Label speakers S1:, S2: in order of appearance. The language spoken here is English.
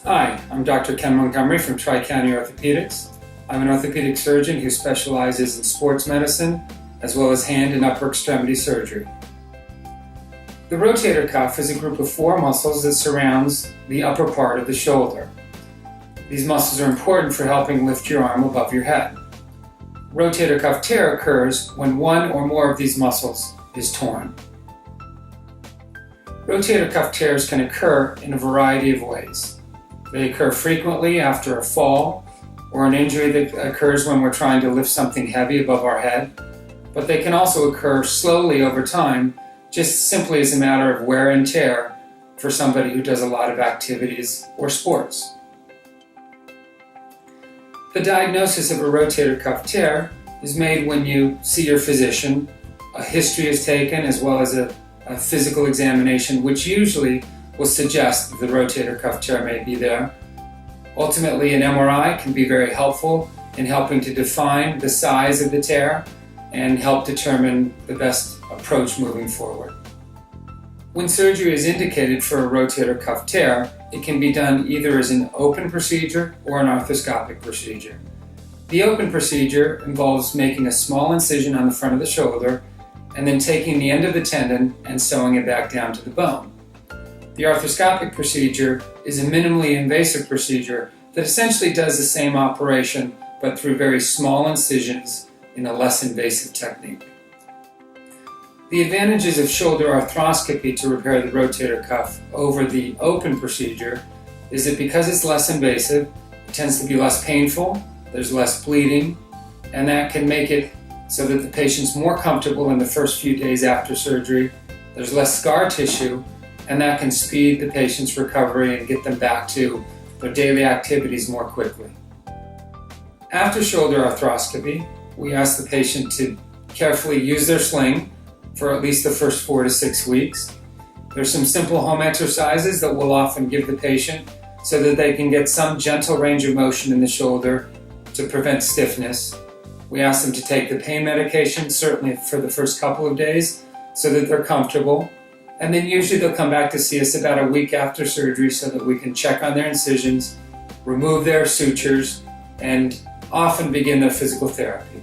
S1: Hi, I'm Dr. Ken Montgomery from Tri-County Orthopedics. I'm an orthopedic surgeon who specializes in sports medicine as well as hand and upper extremity surgery. The rotator cuff is a group of 4 muscles that surrounds the upper part of the shoulder. These muscles are important for helping lift your arm above your head. Rotator cuff tear occurs when one or more of these muscles is torn. Rotator cuff tears can occur in a variety of ways. They occur frequently after a fall or an injury that occurs when we're trying to lift something heavy above our head, but they can also occur slowly over time, just simply as a matter of wear and tear for somebody who does a lot of activities or sports. The diagnosis of a rotator cuff tear is made when you see your physician. A history is taken as well as a physical examination, which usually will suggest that the rotator cuff tear may be there. Ultimately, an MRI can be very helpful in helping to define the size of the tear and help determine the best approach moving forward. When surgery is indicated for a rotator cuff tear, it can be done either as an open procedure or an arthroscopic procedure. The open procedure involves making a small incision on the front of the shoulder and then taking the end of the tendon and sewing it back down to the bone. The arthroscopic procedure is a minimally invasive procedure that essentially does the same operation but through very small incisions in a less invasive technique. The advantages of shoulder arthroscopy to repair the rotator cuff over the open procedure is that because it's less invasive, it tends to be less painful, there's less bleeding, and that can make it so that the patient's more comfortable in the first few days after surgery. There's less scar tissue, and that can speed the patient's recovery and get them back to their daily activities more quickly. After shoulder arthroscopy, we ask the patient to carefully use their sling for at least the first 4 to 6 weeks. There's some simple home exercises that we'll often give the patient so that they can get some gentle range of motion in the shoulder to prevent stiffness. We ask them to take the pain medication, certainly for the first couple of days, so that they're comfortable. And then usually they'll come back to see us about a week after surgery so that we can check on their incisions, remove their sutures, and often begin their physical therapy.